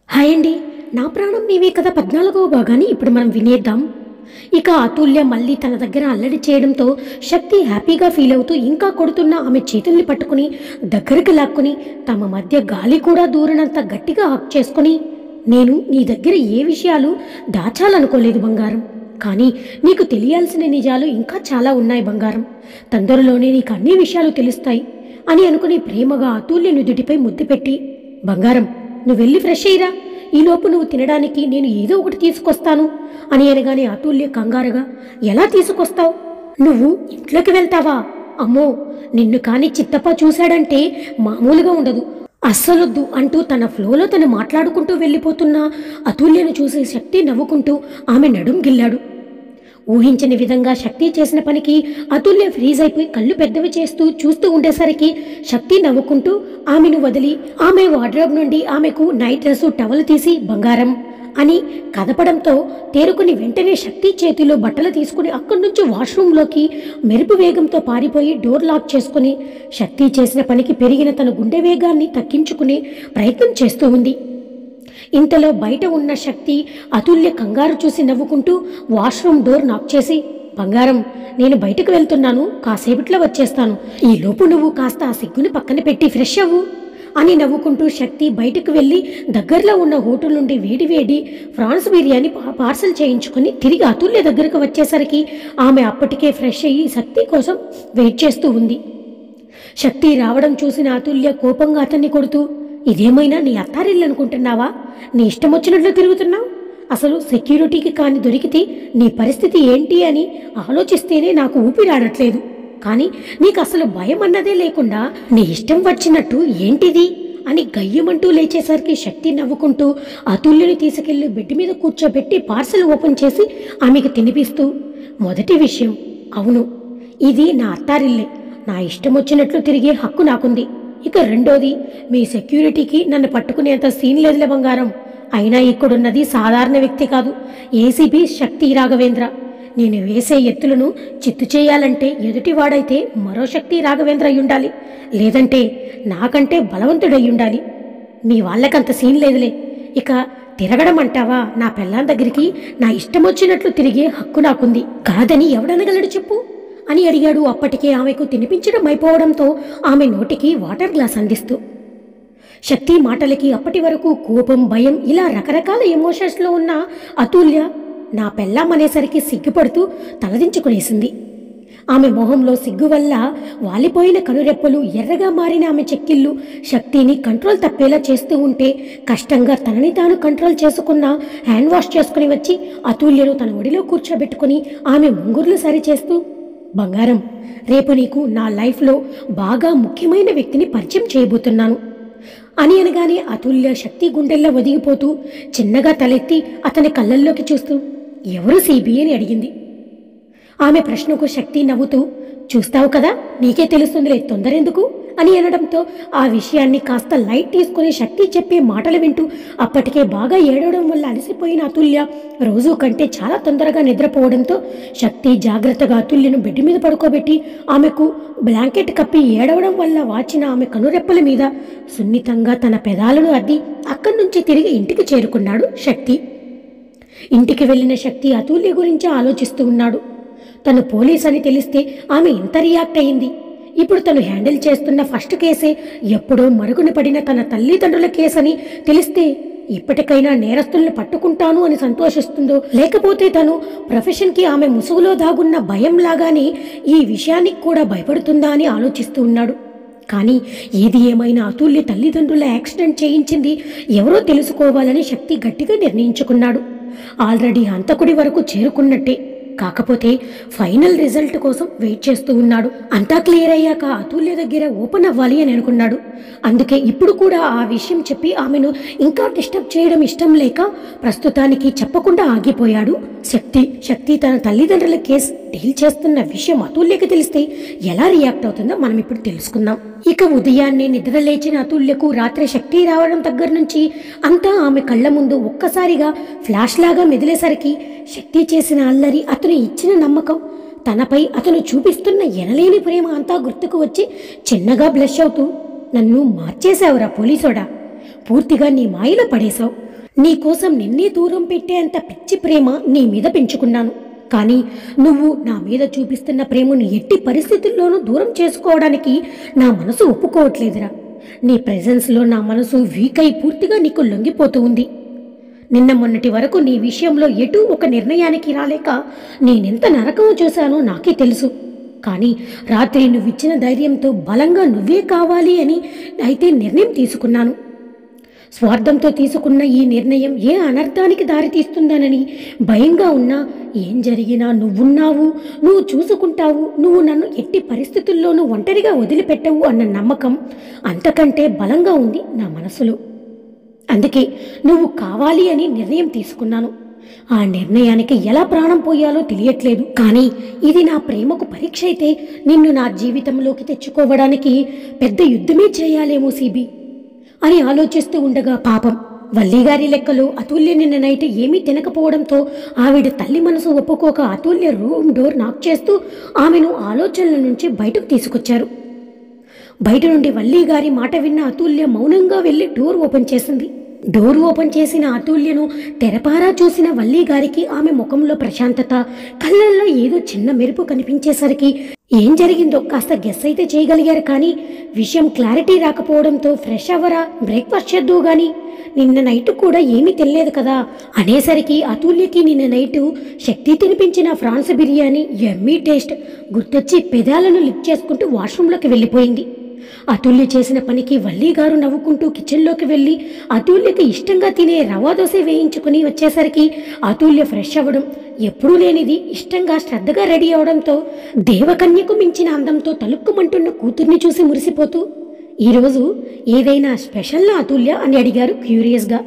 Hi అండి. నా ప్రాణం నీవే కథ 14వ భాగాన్ని ఇప్పుడు మనం వినేద్దాం. ఇక అతుల్య మళ్ళీ తన దగ్గర అల్లరి చేయడంతో శక్తి హ్యాపీగా ఫీల్ అవుతూ ఇంకా కొడుతున్న ఆమె చేతుల్ని పట్టుకుని దగ్గరికి లాక్కుని తమ మధ్య గాలి కూడా దూరనంత గట్టిగా హక్ చేసుకుని, నేను నీ దగ్గర ఏ విషయాలు దాచాలనుకోలేదు బంగారం, కానీ నీకు తెలియాల్సిన నిజాలు ఇంకా చాలా ఉన్నాయి బంగారం, తొందరలోనే నీకు అన్ని విషయాలు తెలుస్తాయి అని అనుకుని ప్రేమగా అతుల్య నుదుటిపై ముద్దు పెట్టి, బంగారం నువ్వు వెళ్ళి ఫ్రెష్ అయ్యిరా, ఈలోపు నువ్వు తినడానికి నేను ఏదో ఒకటి తీసుకొస్తాను అని అనగానే అతుల్య కంగారుగా, ఎలా తీసుకొస్తావు, నువ్వు ఇంట్లోకి వెళ్తావా, అమ్మో నిన్ను కాని చిత్తప్ప చూశాడంటే మామూలుగా ఉండదు, అస్సలొద్దు అంటూ తన ఫ్లోలో తను మాట్లాడుకుంటూ వెళ్ళిపోతున్న అతుల్యను చూసి శక్తి నవ్వుకుంటూ ఆమె నడుం గిల్లాడు. ఊహించని విధంగా శక్తి చేసిన పనికి అతుల్య ఫ్రీజ్ అయిపోయి కళ్ళు పెద్దవి చూస్తూ ఉండేసరికి శక్తి నవ్వుకుంటూ ఆమెను వదిలి ఆమె వార్డ్రోబ్ నుండి ఆమెకు నైట్ డ్రెస్ టవల్ తీసి బంగారం అని కదపడంతో తేరుకుని వెంటనే శక్తి చేతిలో బట్టలు తీసుకుని అక్కడి నుంచి వాష్రూంలోకి మెరుపు వేగంతో పారిపోయి డోర్ లాక్ చేసుకుని శక్తి చేసిన పనికి పెరిగిన తన గుండె వేగాన్ని తగ్గించుకునే ప్రయత్నం చేస్తూ ఉంది. ఇంతలో బయట ఉన్న శక్తి అతుల్య కంగారు చూసి నవ్వుకుంటూ వాష్రూమ్ డోర్ నాక్ చేసి, బంగారం నేను బయటకు వెళ్తున్నాను, కాసేపట్లో వచ్చేస్తాను, ఈలోపు నువ్వు కాస్త ఆ సిగ్గుని పక్కన పెట్టి ఫ్రెష్ అవ్వు అని నవ్వుకుంటూ శక్తి బయటకు వెళ్ళి దగ్గరలో ఉన్న హోటల్ నుండి వేడి ఫ్రాన్స్ బిర్యానీ పార్సల్ చేయించుకుని తిరిగి అతుల్య దగ్గరకు వచ్చేసరికి ఆమె అప్పటికే ఫ్రెష్ అయ్యి శక్తి కోసం వెయిట్ చేస్తూ ఉంది. శక్తి రావడం చూసిన అతుల్య కోపంగా అతన్ని కొడుతూ, ఇదేమైనా నీ అత్తారిల్లు అనుకుంటున్నావా, నీ ఇష్టం వచ్చినట్లు తిరుగుతున్నావు, అసలు సెక్యూరిటీకి కాని దొరికితే నీ పరిస్థితి ఏంటి అని ఆలోచిస్తేనే నాకు ఊపిరాడట్లేదు, కానీ నీకు అసలు భయం అన్నదే లేకుండా నీ ఇష్టం వచ్చినట్టు ఏంటిది అని గయ్యమంటూ లేచేసరికి శక్తి నవ్వుకుంటూ అతుల్యని తీసుకెళ్లి బెడ్ మీద కూర్చోబెట్టి పార్సల్ ఓపెన్ చేసి ఆమెకు తినిపిస్తూ, మొదటి విషయం, అవును ఇది నా అత్తారిల్లే, నా ఇష్టం వచ్చినట్లు తిరిగే హక్కు నాకుంది, ఇక రెండోది, మీ సెక్యూరిటీకి నన్ను పట్టుకునేంత సీన్ లేదులే బంగారం, అయినా ఇక్కడున్నది సాధారణ వ్యక్తి కాదు, ఏసీపీ శక్తి రాఘవేంద్ర, నేను వేసే ఎత్తులను చిత్తు చేయాలంటే ఎదుటివాడైతే మరో శక్తి రాఘవేంద్ర అయ్యుండాలి, లేదంటే నాకంటే బలవంతుడయ్యుండాలి, మీ వాళ్ళకంత సీన్ లేదులే, ఇక తిరగడం అంటావా, నా పెళ్ళాం దగ్గరికి నా ఇష్టం వచ్చినట్లు తిరిగే హక్కు నాకుంది, కాదని ఎవడనగలడు చెప్పు అని అడిగాడు. అప్పటికే ఆమెకు తినిపించడం అయిపోవడంతో ఆమె నోటికి వాటర్ గ్లాస్ అందిస్తూ. శక్తి మాటలకి అప్పటి వరకు కోపం, భయం ఇలా రకరకాల ఎమోషన్స్లో ఉన్న అతుల్య నా పెళ్ళాం అనేసరికి సిగ్గుపడుతూ తలదించుకునేసింది. ఆమె మొహంలో సిగ్గు వల్ల వాలిపోయిన కనురెప్పలు, ఎర్రగా మారిన ఆమె చెక్కిళ్ళు శక్తిని కంట్రోల్ తప్పేలా చేస్తూ ఉంటే కష్టంగా తనని తాను కంట్రోల్ చేసుకున్న హ్యాండ్ వాష్ చేసుకుని వచ్చి అతుల్యను తన ఒడిలో కూర్చోబెట్టుకుని ఆమె ముంగుర్లు సరిచేస్తూ, బంగారం రేపు నీకు నా లైఫ్లో బాగా ముఖ్యమైన వ్యక్తిని పరిచయం చేయబోతున్నాను అని అనగానే అతుల్య శక్తి గుండెల్లో ఒదిగిపోతూ చిన్నగా తలెత్తి అతని కళ్ళల్లోకి చూస్తూ, ఎవరు సిబి అని అడిగింది. ఆమె ప్రశ్నకు శక్తి నవ్వుతూ, చూస్తావు కదా నీకే తెలుస్తుందిలే, తొందరెందుకు అని అనడంతో ఆ విషయాన్ని కాస్త లైట్ తీసుకుని శక్తి చెప్పే మాటలు వింటూ అప్పటికే బాగా ఏడవడం వల్ల అలసిపోయిన అతుల్య రోజు కంటే చాలా తొందరగా నిద్రపోవడంతో శక్తి జాగ్రత్తగా అతుల్యను బెడ్ మీద పడుకోబెట్టి ఆమెకు బ్లాంకెట్ కప్పి ఏడవడం వల్ల వాచిన ఆమె కనురెప్పల మీద సున్నితంగా తన పెదాలను అద్ది అక్కడి నుంచి తిరిగి ఇంటికి చేరుకున్నాడు శక్తి. ఇంటికి వెళ్ళిన శక్తి అతుల్య గురించి ఆలోచిస్తూ ఉన్నాడు. తను పోలీస్ అని తెలిస్తే ఆమె ఇంత రియాక్ట్ అయింది, ఇప్పుడు తను హ్యాండిల్ చేస్తున్న ఫస్ట్ కేసే ఎప్పుడో మరుగున పడిన తన తల్లిదండ్రుల కేసని తెలిస్తే ఇప్పటికైనా నేరస్తుల్ని పట్టుకుంటాను అని సంతోషిస్తుందో, లేకపోతే తను ప్రొఫెషన్కి ఆమె ముసుగులో దాగున్న భయంలాగానే ఈ విషయానికి కూడా భయపడుతుందా అని ఆలోచిస్తూ ఉన్నాడు. కానీ ఏది ఏమైనా అతుల్య తల్లిదండ్రుల యాక్సిడెంట్ చేయించింది ఎవరో తెలుసుకోవాలని శక్తి గట్టిగా నిర్ణయించుకున్నాడు. ఆల్రెడీ హంతకుడి వరకు చేరుకున్నట్టే, కాకపోతే ఫైనల్ రిజల్ట్ కోసం వెయిట్ చేస్తూ ఉన్నాడు. అంతా క్లియర్ అయ్యాక అతుల్య దగ్గర ఓపెన్ అవ్వాలి అని అనుకున్నాడు. అందుకే ఇప్పుడు కూడా ఆ విషయం చెప్పి ఆమెను ఇంకా డిస్టర్బ్ చేయడం ఇష్టం లేక ప్రస్తుతానికి చెప్పకుండా ఆగిపోయాడు శక్తి తన తల్లిదండ్రుల కేసు డీల్ చేస్తున్న విషయం అతుల్యకి తెలిస్తే ఎలా రియాక్ట్ అవుతుందో మనం ఇప్పుడు తెలుసుకుందాం. ఇక ఉదయాన్నే నిద్ర లేచిన అతుల్యకు రాత్రి శక్తి రావడం దగ్గర నుంచి అంతా ఆమె కళ్ళ ముందు ఒక్కసారిగా ఫ్లాష్ లాగా మెదిలేసరికి శక్తి చేసిన అల్లరి, అతను ఇచ్చిన నమ్మకం, తనపై అతను చూపిస్తున్న ఎనలేని ప్రేమ అంతా గుర్తుకు వచ్చి చిన్నగా బ్లష్ అవుతూ, నన్ను మార్చేశావురా పోలీసోడా, పూర్తిగా నీ మాయలో పడేశావు, నీకోసం నిన్నే దూరం పెట్టేంత పిచ్చి ప్రేమ నీ మీద పెంచుకున్నాను. కానీ నువ్వు నా మీద చూపిస్తున్న ప్రేమను ఎట్టి పరిస్థితుల్లోనూ దూరం చేసుకోవడానికి నా మనసు ఒప్పుకోవట్లేదురా. నీ ప్రెజెన్స్లో నా మనసు వీక్ అయి పూర్తిగా నీకు లొంగిపోతూ ఉంది. నిన్న మొన్నటి వరకు నీ విషయంలో ఎటూ ఒక నిర్ణయానికి రాలేక నేనెంత నరకమో చూశానో నాకే తెలుసు. కానీ రాత్రి నువ్విచ్చిన ధైర్యంతో బలంగా నువ్వే కావాలి అని అయితే నిర్ణయం తీసుకున్నాను. స్వార్థంతో తీసుకున్న ఈ నిర్ణయం ఏ అనర్థానికి దారితీస్తుందనని భయంగా ఉన్నా ఏం జరిగినా నువ్వున్నావు, నువ్వు చూసుకుంటావు, నువ్వు నన్ను ఎట్టి పరిస్థితుల్లోనూ ఒంటరిగా వదిలిపెట్టవు అన్న నమ్మకం అంతకంటే బలంగా ఉంది నా మనసులో. అందుకే నువ్వు కావాలి అని నిర్ణయం తీసుకున్నాను. ఆ నిర్ణయానికి ఎలా ప్రాణం పోయాలో తెలియట్లేదు. కానీ ఇది నా ప్రేమకు పరీక్ష అయితే నిన్ను నా జీవితంలోకి తెచ్చుకోవడానికి పెద్ద యుద్ధమే చేయాలేమో సిబి అని ఆలోచిస్తూ ఉండగా పాపం వల్లిగారి లెక్కలో అతుల్య నిన్న నైట్ ఏమీ తినకపోవడంతో ఆవిడ తల్లి మనసు ఒప్పుకోక అతుల్య రూమ్ డోర్ నాక్ చేస్తూ ఆమెను ఆలోచనల నుంచి బయటకు తీసుకొచ్చారు. బయట నుండి వల్లిగారి మాట విన్న అతుల్య మౌనంగా వెళ్లి డోర్ ఓపెన్ చేసింది. డోర్ ఓపెన్ చేసిన అతుల్యను తెరపారా చూసిన వల్లిగారికి ఆమె ముఖంలో ప్రశాంతత, కళ్ళల్లో ఏదో చిన్న మెరుపు కనిపించేసరికి ఏం జరిగిందో కాస్త గెస్ అయితే చేయగలిగారు. కానీ విషయం క్లారిటీ రాకపోవడంతో ఫ్రెష్ అవ్వరా, బ్రేక్ఫాస్ట్ చేద్దువు గాని, నిన్న నైట్ కూడా ఏమీ తెలియదు కదా అనేసరికి అతుల్యకి నిన్న నైటు శక్తి తినిపించిన ఫ్రాన్స్ బిర్యానీ యమ్మీ టేస్ట్ గుర్తొచ్చి పెదాలను లిప్ చేసుకుంటూ వాష్రూంలోకి వెళ్ళిపోయింది. అతుల్య చేసిన పనికి వల్లిగారు నవ్వుకుంటూ కిచెన్లోకి వెళ్ళి అతుల్యకి ఇష్టంగా తినే రవా దోశ వేయించుకుని వచ్చేసరికి అతుల్య ఫ్రెష్ అవ్వడం, ఎప్పుడూ లేనిది ఇష్టంగా శ్రద్ధగా రెడీ అవడంతో దేవకన్యకు మించిన అందంతో తలుక్కుమంటున్న కూతుర్ని చూసి మురిసిపోతూ, ఈరోజు ఏదైనా స్పెషల్నా అతుల్య అని అడిగారు క్యూరియస్గా.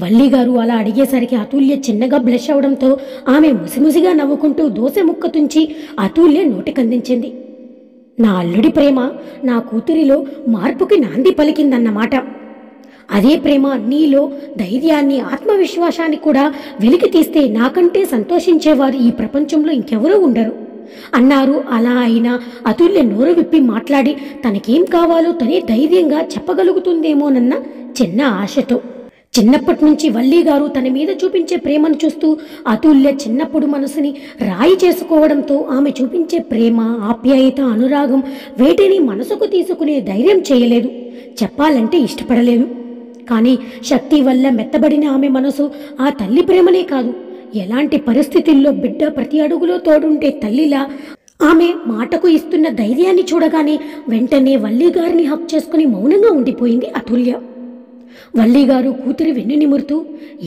వల్లిగారు అలా అడిగేసరికి అతుల్య చిన్నగా బ్లష్ అవడంతో ఆమె ముసిముసిగా నవ్వుకుంటూ దోశ ముక్క తుంచి అతుల్య నోటికందించింది. నా అల్లుడి ప్రేమ నా కూతురిలో మార్పుకి నాంది పలికిందన్నమాట. అదే ప్రేమ నీలో ధైర్యాన్ని, ఆత్మవిశ్వాసాన్ని కూడా వెలికి తీస్తే నాకంటే సంతోషించేవారు ఈ ప్రపంచంలో ఇంకెవరూ ఉండరు అన్నారు. అలా అయినా అతుల్య నోరు విప్పి మాట్లాడి తనకేం కావాలో తనే ధైర్యంగా చెప్పగలుగుతుందేమోనన్న చిన్న ఆశతో. చిన్నప్పటి నుంచి వల్లిగారు తన మీద చూపించే ప్రేమను చూస్తూ అతుల్య చిన్నప్పుడు మనసుని రాయి చేసుకోవడంతో ఆమె చూపించే ప్రేమ, ఆప్యాయత, అనురాగం వేటిని మనసుకు తీసుకునే ధైర్యం చేయలేదు, చెప్పాలంటే ఇష్టపడలేదు. కానీ శక్తి వల్ల మెత్తబడిన ఆమె మనసు ఆ తల్లి ప్రేమనే కాదు, ఎలాంటి పరిస్థితుల్లో బిడ్డ ప్రతి అడుగులో తోడుంటే తల్లిలా ఆమె మాటకు ఇస్తున్న ధైర్యాన్ని చూడగానే వెంటనే వల్లిగారిని హక్ చేసుకుని మౌనంగా ఉండిపోయింది అతుల్య. వల్లిగారు కూతురి వెన్ను నిమురుతూ,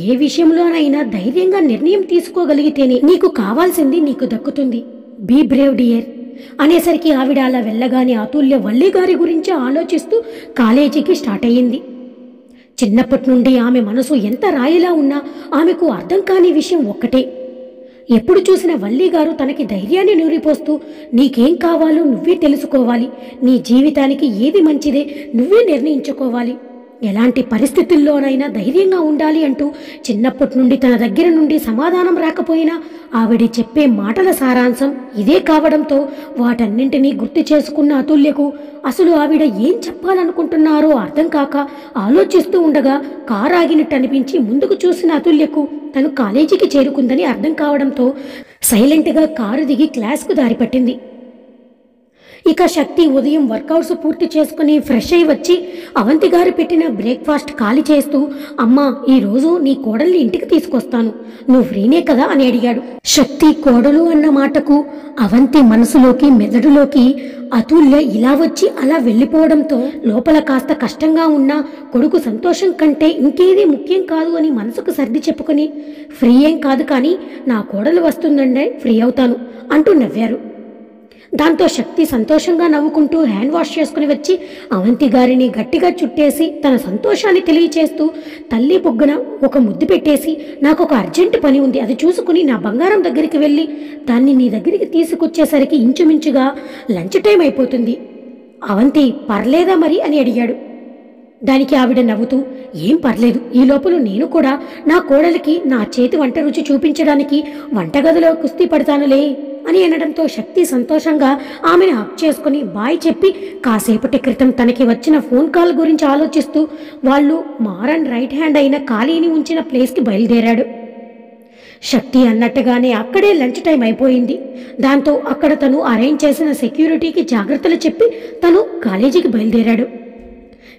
ఏ విషయంలోనైనా ధైర్యంగా నిర్ణయం తీసుకోగలిగితేనే నీకు కావాల్సింది నీకు దక్కుతుంది, బీ బ్రేవ్ డియర్ అనేసరికి ఆవిడ అలా వెళ్ళగానే అతుల్య వల్లిగారి గురించి ఆలోచిస్తూ కాలేజీకి స్టార్ట్ అయ్యింది. చిన్నప్పటి నుండి ఆమె మనసు ఎంత రాయిలా ఉన్నా ఆమెకు అర్థం కాని విషయం ఒక్కటే. ఎప్పుడు చూసిన వల్లిగారు తనకి ధైర్యాన్ని నూరిపోస్తూ, నీకేం కావాలో నువ్వే తెలుసుకోవాలి, నీ జీవితానికి ఏది మంచిదే నువ్వే నిర్ణయించుకోవాలి, ఎలాంటి పరిస్థితుల్లోనైనా ధైర్యంగా ఉండాలి అంటూ చిన్నప్పటి నుండి తన దగ్గర నుండి సమాధానం రాకపోయినా ఆవిడ చెప్పే మాటల సారాంశం ఇదే కావడంతో వాటన్నింటినీ గుర్తు చేసుకున్న అతుల్యకు అసలు ఆవిడ ఏం చెప్పాలనుకుంటున్నారో అర్థం కాక ఆలోచిస్తూ ఉండగా కారు ఆగినట్టు అనిపించి ముందుకు చూసిన అతుల్యకు తను కాలేజీకి చేరుకుందని అర్థం కావడంతో సైలెంట్గా కారు దిగి క్లాస్కు దారిపట్టింది. ఇక శక్తి ఉదయం వర్కౌట్స్ పూర్తి చేసుకుని ఫ్రెష్ అయి వచ్చి అవంతి గారు పెట్టిన బ్రేక్ఫాస్ట్ ఖాళీ చేస్తూ, అమ్మా ఈరోజు నీ కోడల్ని ఇంటికి తీసుకొస్తాను, నువ్వు ఫ్రీనే కదా అని అడిగాడు. శక్తి కోడలు అన్న మాటకు అవంతి మనసులోకి మెదడులోకి అతుల్య ఇలా వచ్చి అలా వెళ్ళిపోవడంతో లోపల కాస్త కష్టంగా ఉన్న కొడుకు సంతోషం కంటే ఇంకేదీ ముఖ్యం కాదు అని మనసుకు సర్ది చెప్పుకొని, ఫ్రీ ఏం కాదు కానీ నా కోడలు వస్తుందంటే ఫ్రీ అవుతాను అంటూ నవ్వారు. దాంతో శక్తి సంతోషంగా నవ్వుకుంటూ హ్యాండ్ వాష్ చేసుకుని వచ్చి అవంతి గారిని గట్టిగా చుట్టేసి తన సంతోషాన్ని తెలియచేస్తూ తల్లి బొగ్గన ఒక ముద్దు పెట్టేసి, నాకు ఒక అర్జెంటు పని ఉంది, అది చూసుకుని నా బంగారం దగ్గరికి వెళ్ళి దాన్ని నీ దగ్గరికి తీసుకొచ్చేసరికి ఇంచుమించుగా లంచ్ టైం అయిపోతుంది, అవంతి పర్లేదా మరి అని అడిగాడు. దానికి ఆవిడ నవ్వుతూ, ఏం పర్లేదు, ఈ లోపల నేను కూడా నా కోడలికి నా చేతి వంట రుచి చూపించడానికి వంటగదిలో కుస్తీ పడతానులే అని అనడంతో శక్తి సంతోషంగా ఆమెను హక్ చేసుకుని బాయ్ చెప్పి కాసేపటి క్రితం తనకి వచ్చిన ఫోన్ కాల్ గురించి ఆలోచిస్తూ వాళ్ళు మారన్ రైట్ హ్యాండ్ అయిన ఖాళీని ఉంచిన ప్లేస్కి బయలుదేరాడు. శక్తి అన్నట్టుగానే అక్కడే లంచ్ టైం అయిపోయింది. దాంతో అక్కడ తను అరేంజ్ చేసిన సెక్యూరిటీకి జాగ్రత్తలు చెప్పి తను కాలేజీకి బయలుదేరాడు.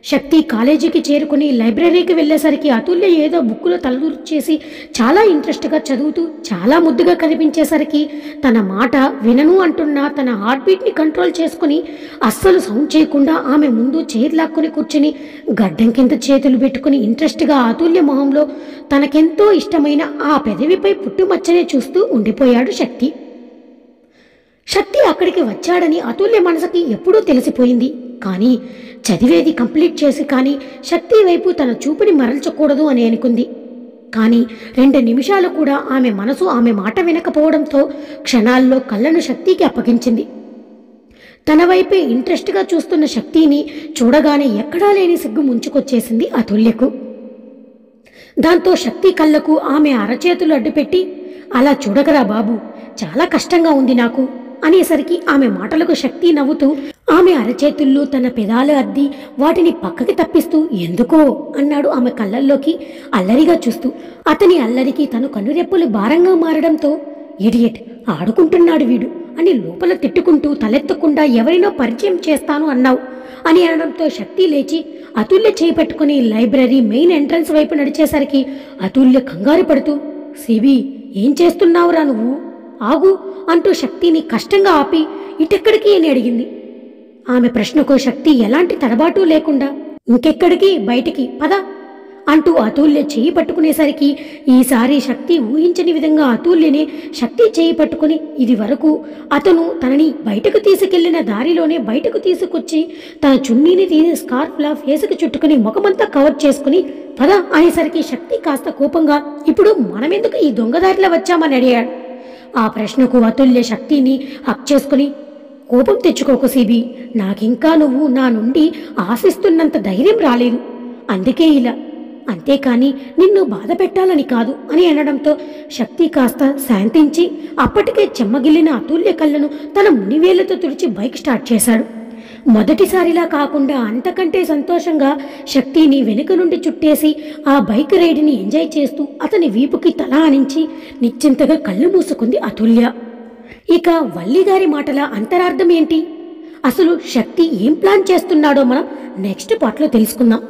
శక్తి కాలేజీకి చేరుకుని లైబ్రరీకి వెళ్ళేసరికి అతుల్య ఏదో బుక్కులో తలదూర్చి చేసి చాలా ఇంట్రెస్ట్గా చదువుతూ చాలా ముద్దుగా కనిపించేసరికి తన మాట వినను అంటున్నా తన హార్ట్ బీట్ని కంట్రోల్ చేసుకుని అస్సలు సౌండ్ చేయకుండా ఆమె ముందు చైర్ లాక్కుని కూర్చుని గడ్డం కింద చేతులు పెట్టుకుని ఇంట్రెస్ట్గా అతుల్య మొహంలో తనకెంతో ఇష్టమైన ఆ పెదవిపై పుట్టుమచ్చనే చూస్తూ ఉండిపోయాడు శక్తి. శక్తి అక్కడికి వచ్చాడని అతుల్య మనసుకి ఎప్పుడూ తెలిసిపోయింది. కానీ చదివేది కంప్లీట్ చేసి కానీ శక్తి వైపు తన చూపుని మరల్చకూడదు అని అనుకుంది. కానీ 2 నిమిషాలు కూడా ఆమె మనసు ఆమె మాట వినకపోవడంతో క్షణాల్లో కళ్ళను శక్తికి అప్పగించింది. తన వైపే ఇంట్రెస్ట్గా చూస్తున్న శక్తిని చూడగానే ఎక్కడా లేని సిగ్గు ముంచుకొచ్చేసింది అతుల్యకు. దాంతో శక్తి కళ్ళకు ఆమె అరచేతులు అడ్డుపెట్టి, అలా చూడకరా బాబు, చాలా కష్టంగా ఉంది నాకు అనేసరికి ఆమె మాటలకు శక్తి నవ్వుతూ ఆమె అరచేతుల్లో తన పెదాలు అద్ది వాటిని పక్కకి తప్పిస్తూ ఎందుకో అన్నాడు ఆమె కళ్ళల్లోకి అల్లరిగా చూస్తూ. అతని అల్లరికి తను కనురెప్పలు భారంగా మారడంతో ఇడియట్, ఆడుకుంటున్నాడు వీడు అని లోపల తిట్టుకుంటూ తలెత్తకుండా ఎవరినో పరిచయం చేస్తాను అన్నావు అని అనడంతో శక్తి లేచి అతుల్య చేపట్టుకుని లైబ్రరీ మెయిన్ ఎంట్రన్స్ వైపు నడిచేసరికి అతుల్య కంగారు పడుతూ, సిబి ఏం చేస్తున్నావురా నువ్వు, ఆగు అంటూ శక్తిని కష్టంగా ఆపి ఇటెక్కడికి అని అడిగింది. ఆమె ప్రశ్నకు శక్తి ఎలాంటి తడబాటు లేకుండా ఇంకెక్కడికి, బయటికి పద అంటూ అతుల్య చేయి పట్టుకునేసరికి ఈసారి శక్తి ఊహించని విధంగా అతుల్యనే శక్తి చేయి పట్టుకుని ఇది వరకు అతను తనని బయటకు తీసుకెళ్లిన దారిలోనే బయటకు తీసుకొచ్చి తన చున్నీని తీసి స్కార్ఫ్లా ఫేసుకు చుట్టుకుని ముఖమంతా కవర్ చేసుకుని పద అనేసరికి శక్తి కాస్త కోపంగా ఇప్పుడు మనమెందుకు ఈ దొంగదారిలో వచ్చామని అడిగాడు. ఆ ప్రశ్నకు అతుల్య శక్తిని హక్ చేసుకుని, కోపం తెచ్చుకోకు సిబి, నాకింకా నువ్వు నా నుండి ఆశిస్తున్నంత ధైర్యం రాలేదు, అందుకే ఇలా, అంతేకాని నిన్ను బాధ పెట్టాలని కాదు అని అనడంతో శక్తి కాస్త శాంతించి అప్పటికే చెమ్మగిల్లిన అతుల్య కళ్ళను తన మునివేళ్లతో తుడిచి బైక్ స్టార్ట్ చేశాడు. మొదటిసారిలా కాకుండా అంతకంటే సంతోషంగా శక్తిని వెనుక నుండి చుట్టేసి ఆ బైక్ రైడ్ని ఎంజాయ్ చేస్తూ అతని వీపుకి తల ఆనించి నిశ్చింతగా కళ్ళు మూసుకుంది అతుల్య. ఇక వల్లిగారి మాటల అంతరార్థం ఏంటి, అసలు శక్తి ఏం ప్లాన్ చేస్తున్నాడో మనం నెక్స్ట్ పార్ట్లో తెలుసుకుందాం.